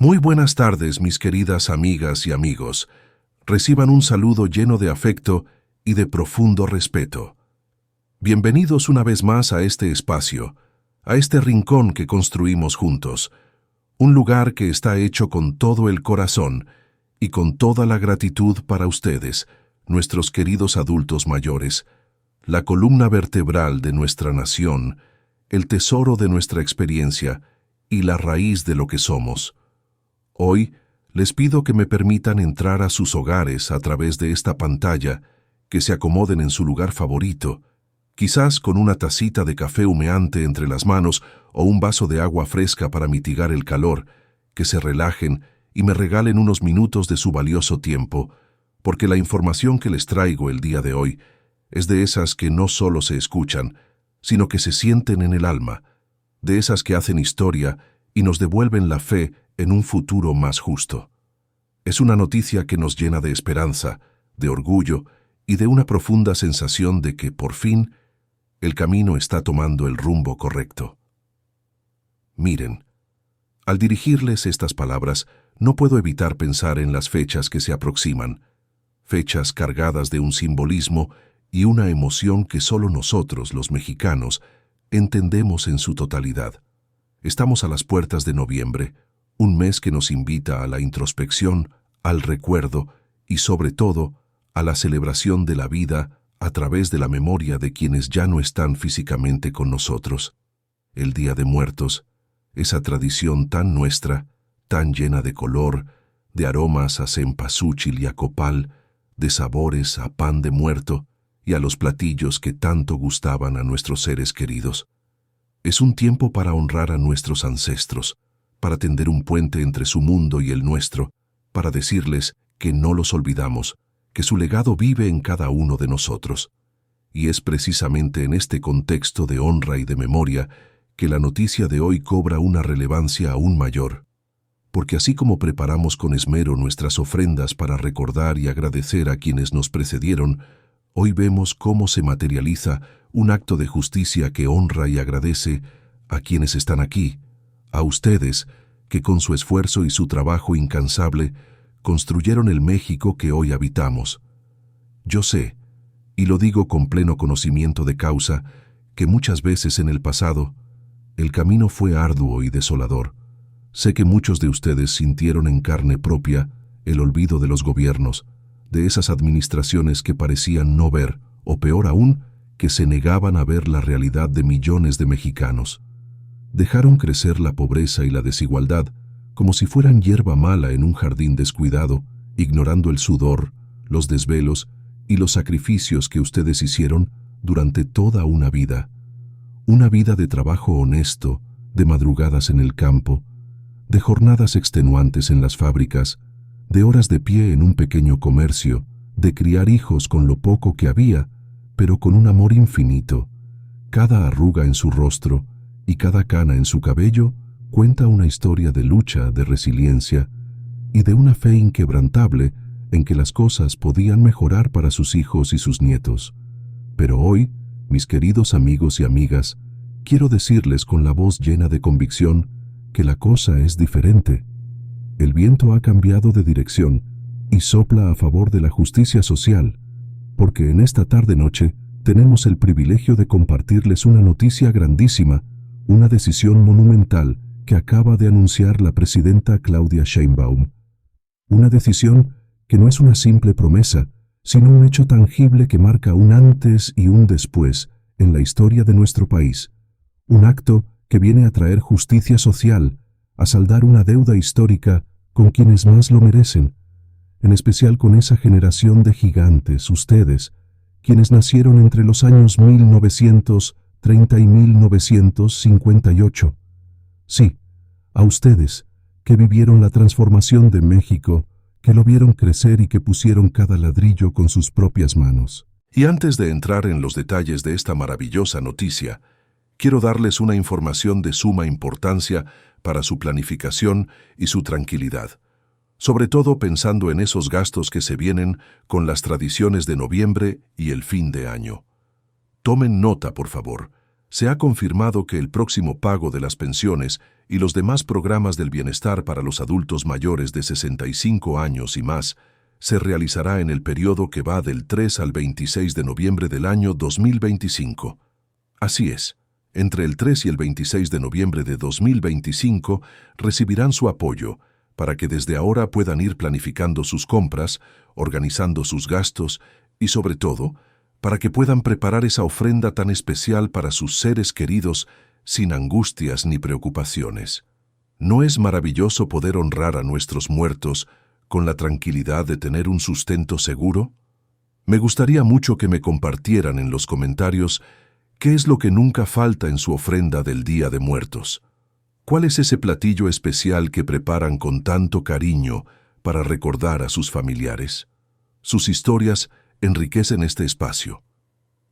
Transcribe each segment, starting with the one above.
Muy buenas tardes, mis queridas amigas y amigos. Reciban un saludo lleno de afecto y de profundo respeto. Bienvenidos una vez más a este espacio, a este rincón que construimos juntos, un lugar que está hecho con todo el corazón y con toda la gratitud para ustedes, nuestros queridos adultos mayores, la columna vertebral de nuestra nación, el tesoro de nuestra experiencia y la raíz de lo que somos. Hoy les pido que me permitan entrar a sus hogares a través de esta pantalla, que se acomoden en su lugar favorito, quizás con una tacita de café humeante entre las manos o un vaso de agua fresca para mitigar el calor, que se relajen y me regalen unos minutos de su valioso tiempo, porque la información que les traigo el día de hoy es de esas que no solo se escuchan, sino que se sienten en el alma, de esas que hacen historia y nos devuelven la fe en un futuro más justo. Es una noticia que nos llena de esperanza, de orgullo y de una profunda sensación de que, por fin, el camino está tomando el rumbo correcto. Miren, al dirigirles estas palabras, no puedo evitar pensar en las fechas que se aproximan, fechas cargadas de un simbolismo y una emoción que solo nosotros, los mexicanos, entendemos en su totalidad. Estamos a las puertas de noviembre, un mes que nos invita a la introspección, al recuerdo y, sobre todo, a la celebración de la vida a través de la memoria de quienes ya no están físicamente con nosotros. El Día de Muertos, esa tradición tan nuestra, tan llena de color, de aromas a cempasúchil y a copal, de sabores a pan de muerto y a los platillos que tanto gustaban a nuestros seres queridos. Es un tiempo para honrar a nuestros ancestros, para tender un puente entre su mundo y el nuestro, para decirles que no los olvidamos, que su legado vive en cada uno de nosotros. Y es precisamente en este contexto de honra y de memoria que la noticia de hoy cobra una relevancia aún mayor. Porque así como preparamos con esmero nuestras ofrendas para recordar y agradecer a quienes nos precedieron, hoy vemos cómo se materializa un acto de justicia que honra y agradece a quienes están aquí, a ustedes, que con su esfuerzo y su trabajo incansable construyeron el México que hoy habitamos. Yo sé, y lo digo con pleno conocimiento de causa, que muchas veces en el pasado el camino fue arduo y desolador. Sé que muchos de ustedes sintieron en carne propia el olvido de los gobiernos, de esas administraciones que parecían no ver, o peor aún, que se negaban a ver la realidad de millones de mexicanos. Dejaron crecer la pobreza y la desigualdad como si fueran hierba mala en un jardín descuidado, ignorando el sudor, los desvelos y los sacrificios que ustedes hicieron durante toda una vida de trabajo honesto, de madrugadas en el campo, de jornadas extenuantes en las fábricas, de horas de pie en un pequeño comercio, de criar hijos con lo poco que había, pero con un amor infinito. Cada arruga en su rostro y cada cana en su cabello cuenta una historia de lucha, de resiliencia y de una fe inquebrantable en que las cosas podían mejorar para sus hijos y sus nietos. Pero hoy, mis queridos amigos y amigas, quiero decirles con la voz llena de convicción que la cosa es diferente. El viento ha cambiado de dirección y sopla a favor de la justicia social, porque en esta tarde-noche tenemos el privilegio de compartirles una noticia grandísima, una decisión monumental que acaba de anunciar la presidenta Claudia Sheinbaum. Una decisión que no es una simple promesa, sino un hecho tangible que marca un antes y un después en la historia de nuestro país. Un acto que viene a traer justicia social, a saldar una deuda histórica con quienes más lo merecen, en especial con esa generación de gigantes, ustedes, quienes nacieron entre los años 1930 y 1958. Sí, a ustedes, que vivieron la transformación de México, que lo vieron crecer y que pusieron cada ladrillo con sus propias manos. Y antes de entrar en los detalles de esta maravillosa noticia, quiero darles una información de suma importancia para su planificación y su tranquilidad, sobre todo pensando en esos gastos que se vienen con las tradiciones de noviembre y el fin de año. Tomen nota, por favor. Se ha confirmado que el próximo pago de las pensiones y los demás programas del bienestar para los adultos mayores de 65 años y más se realizará en el periodo que va del 3 al 26 de noviembre del año 2025. Así es, entre el 3 y el 26 de noviembre de 2025 recibirán su apoyo para que desde ahora puedan ir planificando sus compras, organizando sus gastos y, sobre todo, para que puedan preparar esa ofrenda tan especial para sus seres queridos sin angustias ni preocupaciones. ¿No es maravilloso poder honrar a nuestros muertos con la tranquilidad de tener un sustento seguro? Me gustaría mucho que me compartieran en los comentarios qué es lo que nunca falta en su ofrenda del Día de Muertos. ¿Cuál es ese platillo especial que preparan con tanto cariño para recordar a sus familiares? Sus historias enriquecen este espacio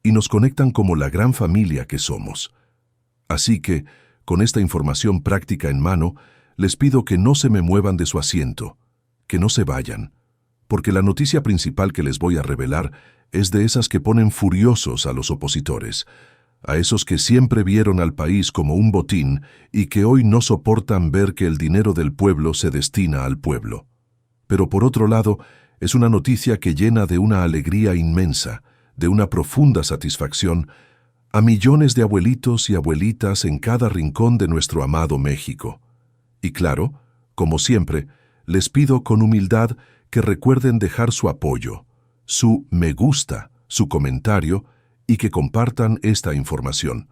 y nos conectan como la gran familia que somos. Así que, con esta información práctica en mano, les pido que no se me muevan de su asiento, que no se vayan, porque la noticia principal que les voy a revelar es de esas que ponen furiosos a los opositores, a esos que siempre vieron al país como un botín y que hoy no soportan ver que el dinero del pueblo se destina al pueblo. Pero por otro lado, es una noticia que llena de una alegría inmensa, de una profunda satisfacción, a millones de abuelitos y abuelitas en cada rincón de nuestro amado México. Y claro, como siempre, les pido con humildad que recuerden dejar su apoyo, su me gusta, su comentario y que compartan esta información.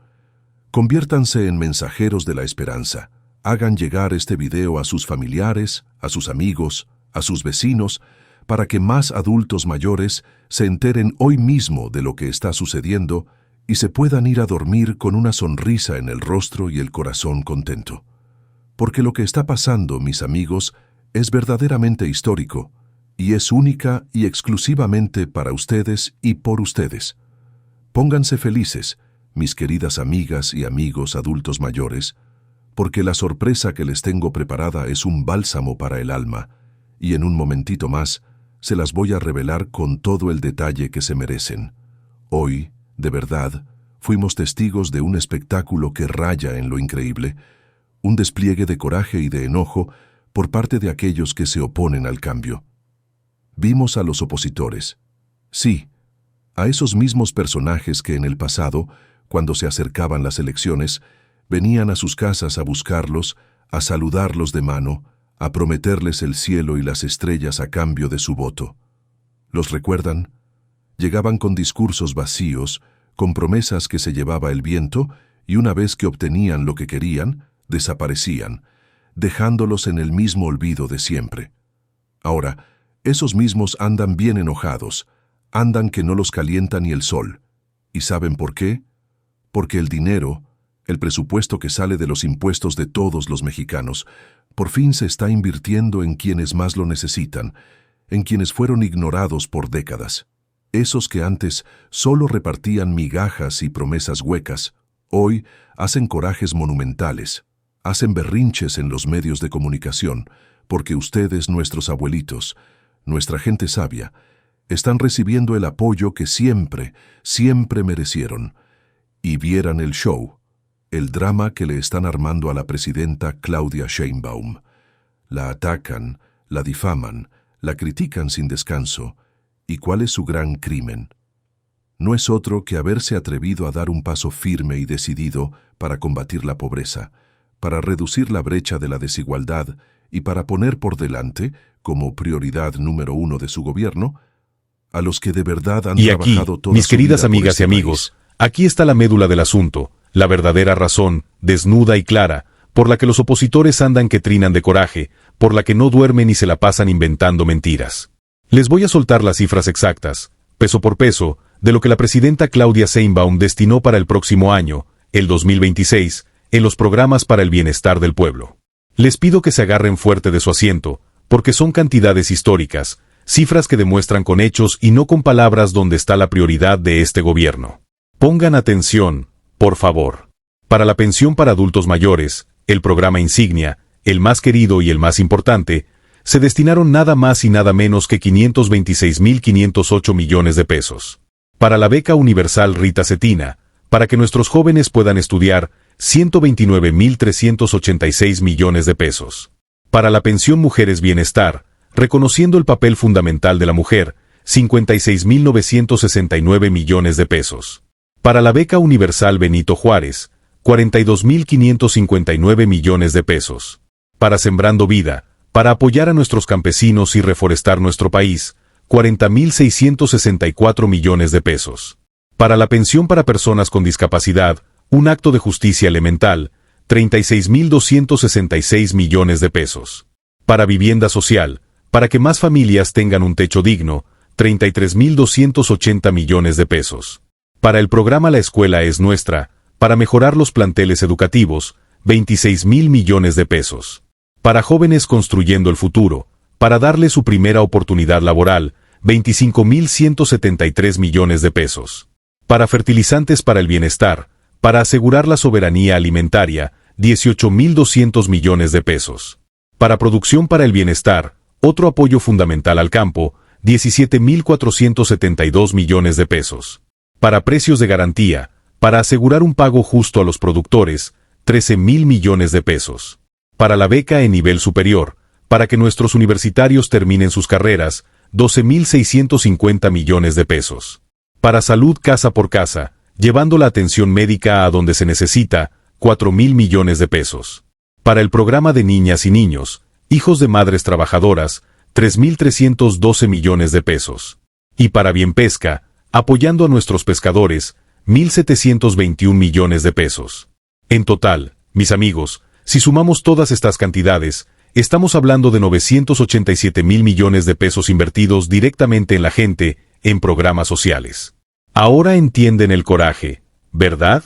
Conviértanse en mensajeros de la esperanza. Hagan llegar este video a sus familiares, a sus amigos, a sus vecinos, para que más adultos mayores se enteren hoy mismo de lo que está sucediendo y se puedan ir a dormir con una sonrisa en el rostro y el corazón contento. Porque lo que está pasando, mis amigos, es verdaderamente histórico y es única y exclusivamente para ustedes y por ustedes. Pónganse felices, mis queridas amigas y amigos adultos mayores, porque la sorpresa que les tengo preparada es un bálsamo para el alma y en un momentito más se las voy a revelar con todo el detalle que se merecen. Hoy, de verdad, fuimos testigos de un espectáculo que raya en lo increíble, un despliegue de coraje y de enojo por parte de aquellos que se oponen al cambio. Vimos a los opositores. Sí, a esos mismos personajes que en el pasado, cuando se acercaban las elecciones, venían a sus casas a buscarlos, a saludarlos de mano, a prometerles el cielo y las estrellas a cambio de su voto. ¿Los recuerdan? Llegaban con discursos vacíos, con promesas que se llevaba el viento, y una vez que obtenían lo que querían, desaparecían, dejándolos en el mismo olvido de siempre. Ahora, esos mismos andan bien enojados, andan que no los calienta ni el sol. ¿Y saben por qué? Porque el dinero, el presupuesto que sale de los impuestos de todos los mexicanos, por fin se está invirtiendo en quienes más lo necesitan, en quienes fueron ignorados por décadas. Esos que antes solo repartían migajas y promesas huecas, hoy hacen corajes monumentales, hacen berrinches en los medios de comunicación, porque ustedes, nuestros abuelitos, nuestra gente sabia, están recibiendo el apoyo que siempre, siempre merecieron. Y vieran el show, el drama que le están armando a la presidenta Claudia Sheinbaum. La atacan, la difaman, la critican sin descanso. ¿Y cuál es su gran crimen? No es otro que haberse atrevido a dar un paso firme y decidido para combatir la pobreza, para reducir la brecha de la desigualdad y para poner por delante, como prioridad número 1 de su gobierno, a los que de verdad han trabajado toda su vida. Mis queridas amigas y amigos, aquí está la médula del asunto, la verdadera razón, desnuda y clara, por la que los opositores andan que trinan de coraje, por la que no duermen y se la pasan inventando mentiras. Les voy a soltar las cifras exactas, peso por peso, de lo que la presidenta Claudia Sheinbaum destinó para el próximo año, el 2026, en los programas para el bienestar del pueblo. Les pido que se agarren fuerte de su asiento, porque son cantidades históricas, cifras que demuestran con hechos y no con palabras dónde está la prioridad de este gobierno. Pongan atención, por favor. Para la pensión para adultos mayores, el programa insignia, el más querido y el más importante, se destinaron nada más y nada menos que 526.508 millones de pesos. Para la beca universal Rita Cetina, para que nuestros jóvenes puedan estudiar, 129.386 millones de pesos. Para la pensión Mujeres Bienestar, reconociendo el papel fundamental de la mujer, 56.969 millones de pesos. Para la beca universal Benito Juárez, 42.559 millones de pesos. Para Sembrando Vida, para apoyar a nuestros campesinos y reforestar nuestro país, 40.664 millones de pesos. Para la pensión para personas con discapacidad, un acto de justicia elemental, 36.266 millones de pesos. Para vivienda social, para que más familias tengan un techo digno, 33.280 millones de pesos. Para el programa La Escuela es Nuestra, para mejorar los planteles educativos, 26.000 millones de pesos. Para jóvenes construyendo el futuro, para darle su primera oportunidad laboral, 25.173 millones de pesos. Para fertilizantes para el bienestar, para asegurar la soberanía alimentaria, 18.200 millones de pesos. Para producción para el bienestar, otro apoyo fundamental al campo, 17.472 millones de pesos. Para precios de garantía, para asegurar un pago justo a los productores, 13.000 millones de pesos. Para la beca en nivel superior, para que nuestros universitarios terminen sus carreras, 12.650 millones de pesos. Para salud casa por casa, llevando la atención médica a donde se necesita, 4.000 millones de pesos. Para el programa de niñas y niños, hijos de madres trabajadoras, 3.312 millones de pesos. Y para Bienpesca, apoyando a nuestros pescadores, 1.721 millones de pesos. En total, mis amigos, si sumamos todas estas cantidades, estamos hablando de 987.000 millones de pesos invertidos directamente en la gente, en programas sociales. Ahora entienden el coraje, ¿verdad?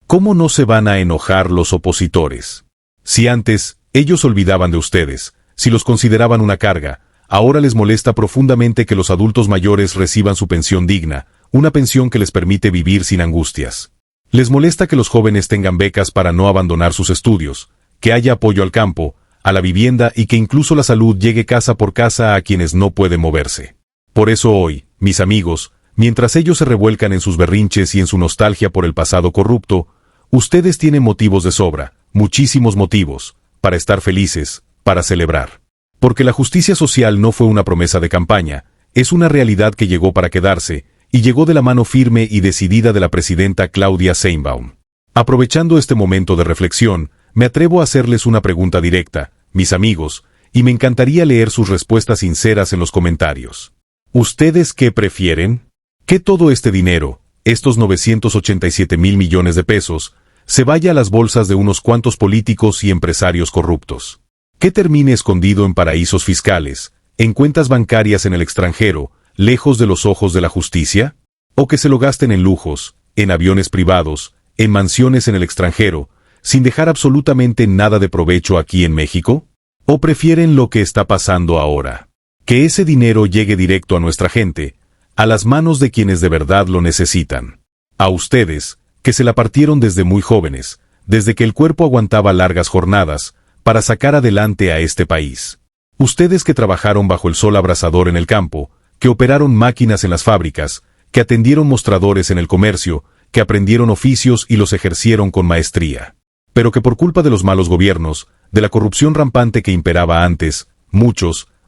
¿Cómo no se van a enojar los opositores? Si antes, ellos olvidaban de ustedes, si los consideraban una carga, ahora les molesta profundamente que los adultos mayores reciban su pensión digna, una pensión que les permite vivir sin angustias. Les molesta que los jóvenes tengan becas para no abandonar sus estudios, que haya apoyo al campo, a la vivienda y que incluso la salud llegue casa por casa a quienes no pueden moverse. Por eso hoy, mis amigos, mientras ellos se revuelcan en sus berrinches y en su nostalgia por el pasado corrupto, ustedes tienen motivos de sobra, muchísimos motivos, para estar felices, para celebrar. Porque la justicia social no fue una promesa de campaña, es una realidad que llegó para quedarse, y llegó de la mano firme y decidida de la presidenta Claudia Sheinbaum. Aprovechando este momento de reflexión, me atrevo a hacerles una pregunta directa, mis amigos, y me encantaría leer sus respuestas sinceras en los comentarios. ¿Ustedes qué prefieren? ¿Que todo este dinero, estos 987.000 millones de pesos, se vaya a las bolsas de unos cuantos políticos y empresarios corruptos? ¿Que termine escondido en paraísos fiscales, en cuentas bancarias en el extranjero, lejos de los ojos de la justicia? ¿O que se lo gasten en lujos, en aviones privados, en mansiones en el extranjero, sin dejar absolutamente nada de provecho aquí en México? ¿O prefieren lo que está pasando ahora? Que ese dinero llegue directo a nuestra gente, a las manos de quienes de verdad lo necesitan. A ustedes, que se la partieron desde muy jóvenes, desde que el cuerpo aguantaba largas jornadas, para sacar adelante a este país. Ustedes que trabajaron bajo el sol abrasador en el campo, que operaron máquinas en las fábricas, que atendieron mostradores en el comercio, que aprendieron oficios y los ejercieron con maestría. Pero que por culpa de los malos gobiernos, de la corrupción rampante que imperaba antes,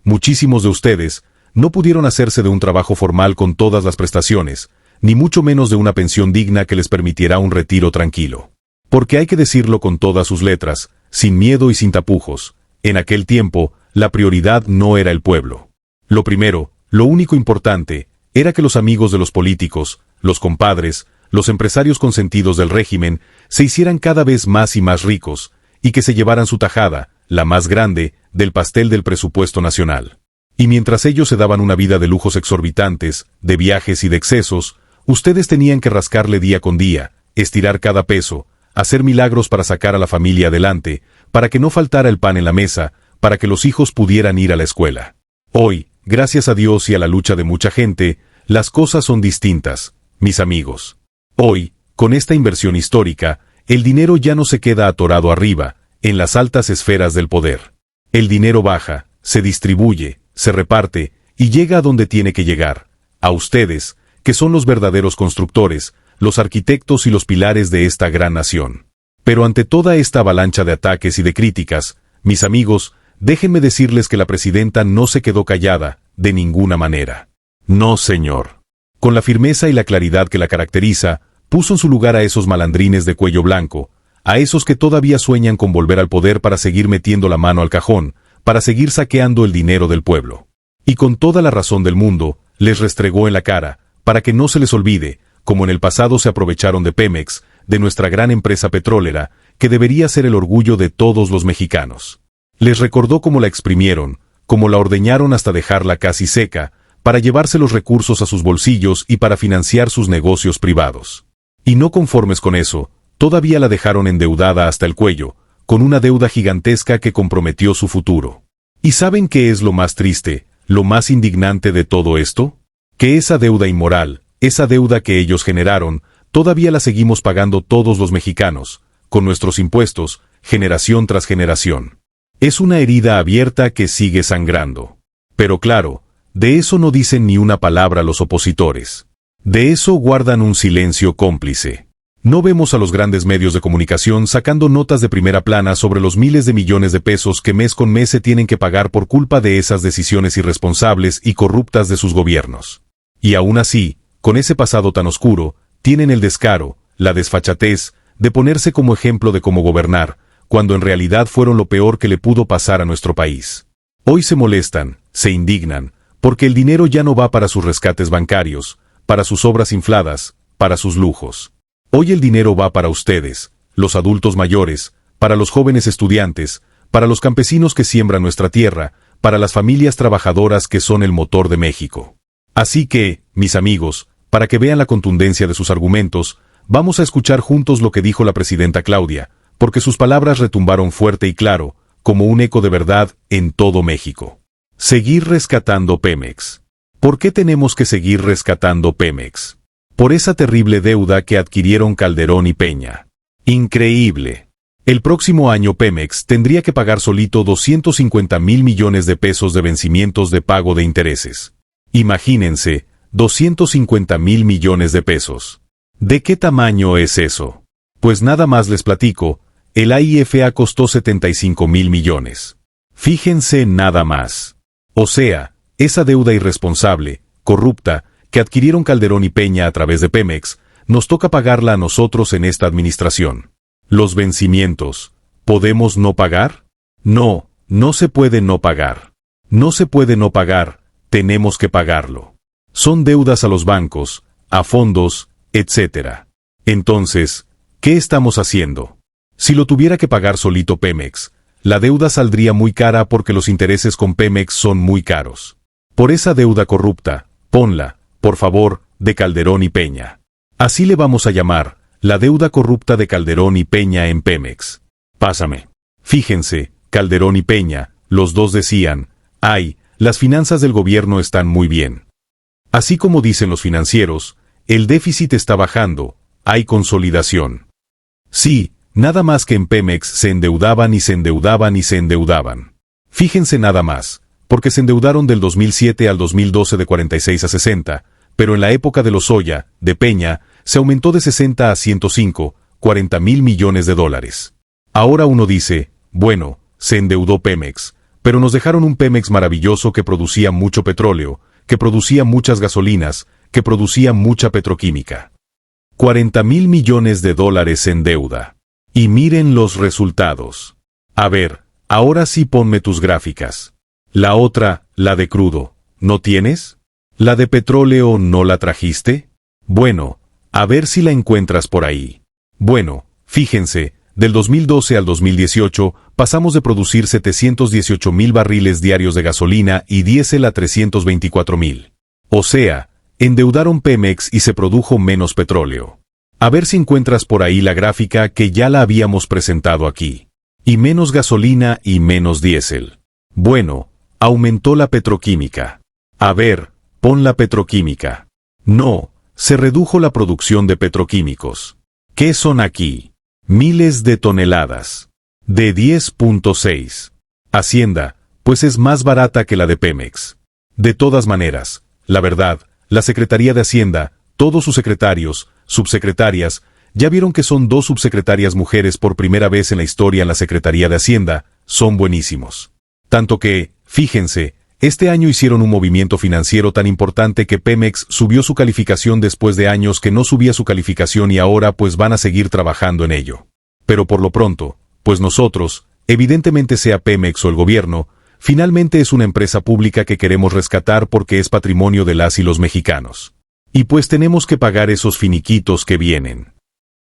muchísimos de ustedes, no pudieron hacerse de un trabajo formal con todas las prestaciones, ni mucho menos de una pensión digna que les permitiera un retiro tranquilo. Porque hay que decirlo con todas sus letras, sin miedo y sin tapujos, en aquel tiempo, la prioridad no era el pueblo. Lo primero, lo único importante, era que los amigos de los políticos, los compadres, los empresarios consentidos del régimen, se hicieran cada vez más y más ricos, y que se llevaran su tajada, la más grande, del pastel del presupuesto nacional. Y mientras ellos se daban una vida de lujos exorbitantes, de viajes y de excesos, ustedes tenían que rascarle día con día, estirar cada peso, hacer milagros para sacar a la familia adelante, para que no faltara el pan en la mesa, para que los hijos pudieran ir a la escuela. Hoy, gracias a Dios y a la lucha de mucha gente, las cosas son distintas, mis amigos. Hoy, con esta inversión histórica, el dinero ya no se queda atorado arriba, en las altas esferas del poder. El dinero baja, se distribuye, se reparte, y llega a donde tiene que llegar, a ustedes, que son los verdaderos constructores, los arquitectos y los pilares de esta gran nación. Pero ante toda esta avalancha de ataques y de críticas, mis amigos, déjenme decirles que la presidenta no se quedó callada, de ninguna manera. No, señor. Con la firmeza y la claridad que la caracteriza, puso en su lugar a esos malandrines de cuello blanco, a esos que todavía sueñan con volver al poder para seguir metiendo la mano al cajón, para seguir saqueando el dinero del pueblo. Y con toda la razón del mundo, les restregó en la cara, para que no se les olvide, como en el pasado se aprovecharon de Pemex, de nuestra gran empresa petrolera, que debería ser el orgullo de todos los mexicanos. Les recordó cómo la exprimieron, cómo la ordeñaron hasta dejarla casi seca, para llevarse los recursos a sus bolsillos y para financiar sus negocios privados. Y no conformes con eso, todavía la dejaron endeudada hasta el cuello, con una deuda gigantesca que comprometió su futuro. ¿Y saben qué es lo más triste, lo más indignante de todo esto? Que esa deuda inmoral, esa deuda que ellos generaron, todavía la seguimos pagando todos los mexicanos, con nuestros impuestos, generación tras generación. Es una herida abierta que sigue sangrando. Pero claro, de eso no dicen ni una palabra los opositores. De eso guardan un silencio cómplice. No vemos a los grandes medios de comunicación sacando notas de primera plana sobre los miles de millones de pesos que mes con mes se tienen que pagar por culpa de esas decisiones irresponsables y corruptas de sus gobiernos. Y aún así, con ese pasado tan oscuro, tienen el descaro, la desfachatez, de ponerse como ejemplo de cómo gobernar, cuando en realidad fueron lo peor que le pudo pasar a nuestro país. Hoy se molestan, se indignan, porque el dinero ya no va para sus rescates bancarios, para sus obras infladas, para sus lujos. Hoy el dinero va para ustedes, los adultos mayores, para los jóvenes estudiantes, para los campesinos que siembran nuestra tierra, para las familias trabajadoras que son el motor de México. Así que, mis amigos, para que vean la contundencia de sus argumentos, vamos a escuchar juntos lo que dijo la presidenta Claudia, porque sus palabras retumbaron fuerte y claro, como un eco de verdad en todo México. Seguir rescatando Pemex. ¿Por qué tenemos que seguir rescatando Pemex? Por esa terrible deuda que adquirieron Calderón y Peña. Increíble. El próximo año Pemex tendría que pagar solito 250,000 millones de pesos de vencimientos de pago de intereses. Imagínense, 250,000 millones de pesos. ¿De qué tamaño es eso? Pues nada más les platico, el AIFA costó 75,000 millones. Fíjense nada más. O sea, esa deuda irresponsable, corrupta, que adquirieron Calderón y Peña a través de Pemex, nos toca pagarla a nosotros en esta administración. Los vencimientos, ¿podemos no pagar? No, no se puede no pagar. No se puede no pagar, tenemos que pagarlo. Son deudas a los bancos, a fondos, etc. Entonces, ¿qué estamos haciendo? Si lo tuviera que pagar solito Pemex, la deuda saldría muy cara porque los intereses con Pemex son muy caros. Por esa deuda corrupta, ponla, por favor, de Calderón y Peña. Así le vamos a llamar, la deuda corrupta de Calderón y Peña en Pemex. Pásame. Fíjense, Calderón y Peña, los dos decían, ay, las finanzas del gobierno están muy bien. Así como dicen los financieros, el déficit está bajando, hay consolidación. Sí, nada más que en Pemex se endeudaban y se endeudaban y se endeudaban. Fíjense nada más, porque se endeudaron del 2007 al 2012 de 46 a 60, pero en la época de Lozoya, de Peña, se aumentó de 60 a 105, 40,000 millones de dólares. Ahora uno dice, bueno, se endeudó Pemex, pero nos dejaron un Pemex maravilloso que producía mucho petróleo, que producía muchas gasolinas, que producía mucha petroquímica. 40,000 millones de dólares en deuda. Y miren los resultados. A ver, ahora sí ponme tus gráficas. La otra, la de crudo, ¿no tienes? ¿La de petróleo no la trajiste? Bueno, a ver si la encuentras por ahí. Bueno, fíjense, del 2012 al 2018 pasamos de producir 718,000 barriles diarios de gasolina y diésel a 324,000. O sea, endeudaron Pemex y se produjo menos petróleo. A ver si encuentras por ahí la gráfica que ya la habíamos presentado aquí. Y menos gasolina y menos diésel. Bueno, aumentó la petroquímica. A ver, pon la petroquímica. No, se redujo la producción de petroquímicos. ¿Qué son aquí? Miles de toneladas. De 10.6. Hacienda, pues es más barata que la de Pemex. De todas maneras, la verdad, la Secretaría de Hacienda, todos sus secretarios, subsecretarias, Ya vieron que son 2 subsecretarias mujeres por primera vez en la historia en la Secretaría de Hacienda, son buenísimos. Tanto que, fíjense, este año hicieron un movimiento financiero tan importante que Pemex subió su calificación después de años que no subía su calificación y ahora pues van a seguir trabajando en ello. Pero por lo pronto, pues nosotros, evidentemente sea Pemex o el gobierno, finalmente es una empresa pública que queremos rescatar porque es patrimonio de las y los mexicanos. Y pues tenemos que pagar esos finiquitos que vienen.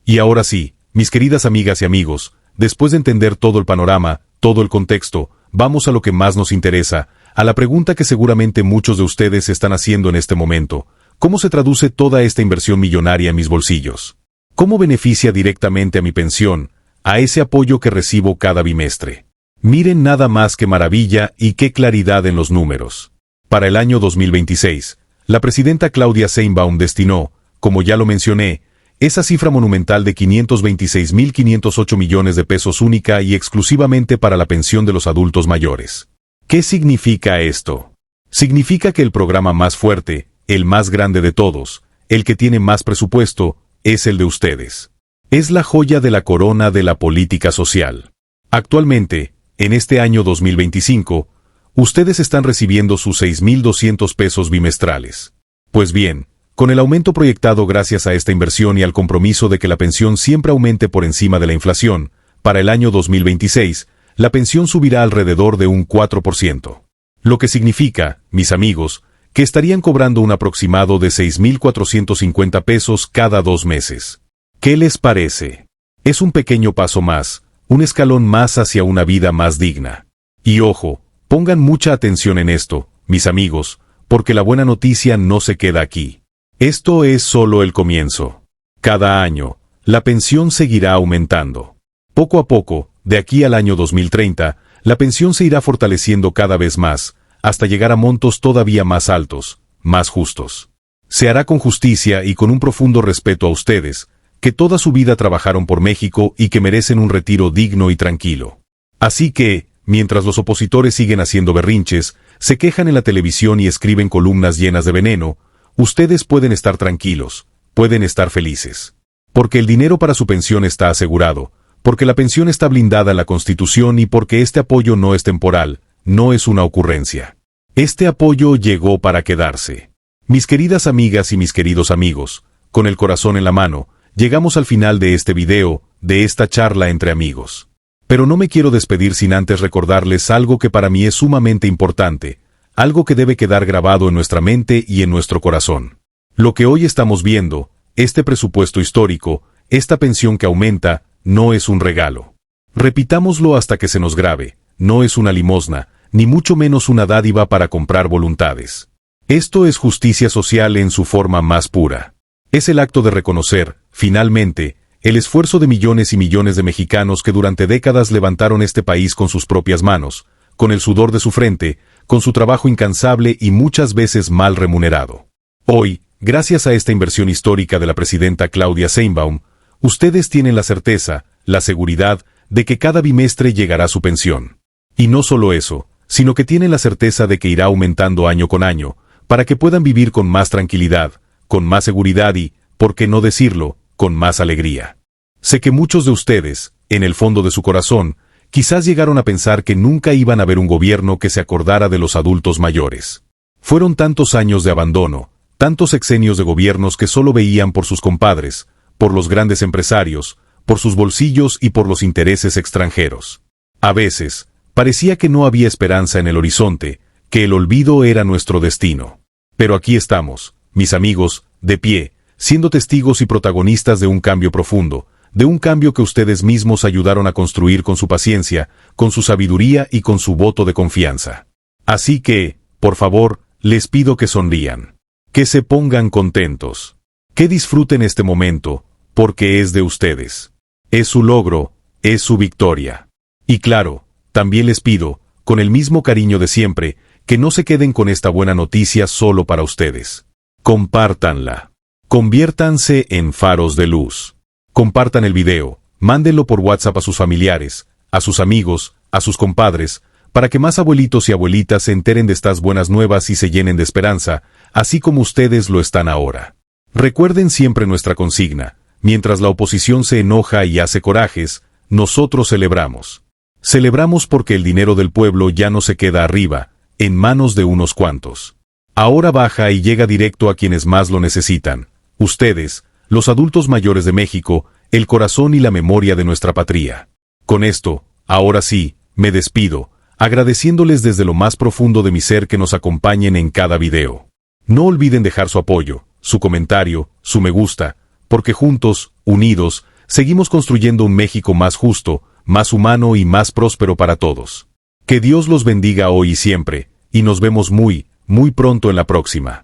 Y ahora sí, mis queridas amigas y amigos, después de entender todo el panorama, todo el contexto, vamos a lo que más nos interesa, a la pregunta que seguramente muchos de ustedes están haciendo en este momento. ¿Cómo se traduce toda esta inversión millonaria en mis bolsillos? ¿Cómo beneficia directamente a mi pensión, a ese apoyo que recibo cada bimestre? Miren nada más qué maravilla y qué claridad en los números. Para el año 2026, la presidenta Claudia Sheinbaum destinó, como ya lo mencioné, esa cifra monumental de 526.508 millones de pesos única y exclusivamente para la pensión de los adultos mayores. ¿Qué significa esto? Significa que el programa más fuerte, el más grande de todos, el que tiene más presupuesto, es el de ustedes. Es la joya de la corona de la política social. Actualmente, en este año 2025, ustedes están recibiendo sus 6.200 pesos bimestrales. Pues bien, con el aumento proyectado gracias a esta inversión y al compromiso de que la pensión siempre aumente por encima de la inflación, para el año 2026, la pensión subirá alrededor de un 4%. Lo que significa, mis amigos, que estarían cobrando un aproximado de 6.450 pesos cada 2 meses. ¿Qué les parece? Es un pequeño paso más, un escalón más hacia una vida más digna. Y ojo, pongan mucha atención en esto, mis amigos, porque la buena noticia no se queda aquí. Esto es solo el comienzo. Cada año, la pensión seguirá aumentando. Poco a poco, de aquí al año 2030, la pensión se irá fortaleciendo cada vez más, hasta llegar a montos todavía más altos, más justos. Se hará con justicia y con un profundo respeto a ustedes, que toda su vida trabajaron por México y que merecen un retiro digno y tranquilo. Así que, mientras los opositores siguen haciendo berrinches, se quejan en la televisión y escriben columnas llenas de veneno, ustedes pueden estar tranquilos, pueden estar felices. Porque el dinero para su pensión está asegurado, porque la pensión está blindada en la Constitución y porque este apoyo no es temporal, no es una ocurrencia. Este apoyo llegó para quedarse. Mis queridas amigas y mis queridos amigos, con el corazón en la mano, llegamos al final de este video, de esta charla entre amigos. Pero no me quiero despedir sin antes recordarles algo que para mí es sumamente importante, algo que debe quedar grabado en nuestra mente y en nuestro corazón. Lo que hoy estamos viendo, este presupuesto histórico, esta pensión que aumenta, no es un regalo. Repitámoslo hasta que se nos grabe, no es una limosna, ni mucho menos una dádiva para comprar voluntades. Esto es justicia social en su forma más pura. Es el acto de reconocer, finalmente, el esfuerzo de millones y millones de mexicanos que durante décadas levantaron este país con sus propias manos, con el sudor de su frente, con su trabajo incansable y muchas veces mal remunerado. Hoy, gracias a esta inversión histórica de la presidenta Claudia Sheinbaum, ustedes tienen la certeza, la seguridad, de que cada bimestre llegará su pensión. Y no solo eso, sino que tienen la certeza de que irá aumentando año con año, para que puedan vivir con más tranquilidad, con más seguridad y, por qué no decirlo, con más alegría. Sé que muchos de ustedes, en el fondo de su corazón, quizás llegaron a pensar que nunca iban a ver un gobierno que se acordara de los adultos mayores. Fueron tantos años de abandono, tantos sexenios de gobiernos que solo veían por sus compadres, por los grandes empresarios, por sus bolsillos y por los intereses extranjeros. A veces, parecía que no había esperanza en el horizonte, que el olvido era nuestro destino. Pero aquí estamos, mis amigos, de pie, siendo testigos y protagonistas de un cambio profundo, de un cambio que ustedes mismos ayudaron a construir con su paciencia, con su sabiduría y con su voto de confianza. Así que, por favor, les pido que sonrían, que se pongan contentos, que disfruten este momento, porque es de ustedes. Es su logro, es su victoria. Y claro, también les pido, con el mismo cariño de siempre, que no se queden con esta buena noticia solo para ustedes. Compártanla. Conviértanse en faros de luz. Compartan el video, mándenlo por WhatsApp a sus familiares, a sus amigos, a sus compadres, para que más abuelitos y abuelitas se enteren de estas buenas nuevas y se llenen de esperanza, así como ustedes lo están ahora. Recuerden siempre nuestra consigna, Mientras la oposición se enoja y hace corajes, nosotros celebramos. Celebramos porque el dinero del pueblo ya no se queda arriba, en manos de unos cuantos. Ahora baja y llega directo a quienes más lo necesitan. Ustedes, los adultos mayores de México, el corazón y la memoria de nuestra patria. Con esto, ahora sí, me despido, agradeciéndoles desde lo más profundo de mi ser que nos acompañen en cada video. No olviden dejar su apoyo, su comentario, su me gusta, porque juntos, unidos, seguimos construyendo un México más justo, más humano y más próspero para todos. Que Dios los bendiga hoy y siempre, y nos vemos muy, muy pronto en la próxima.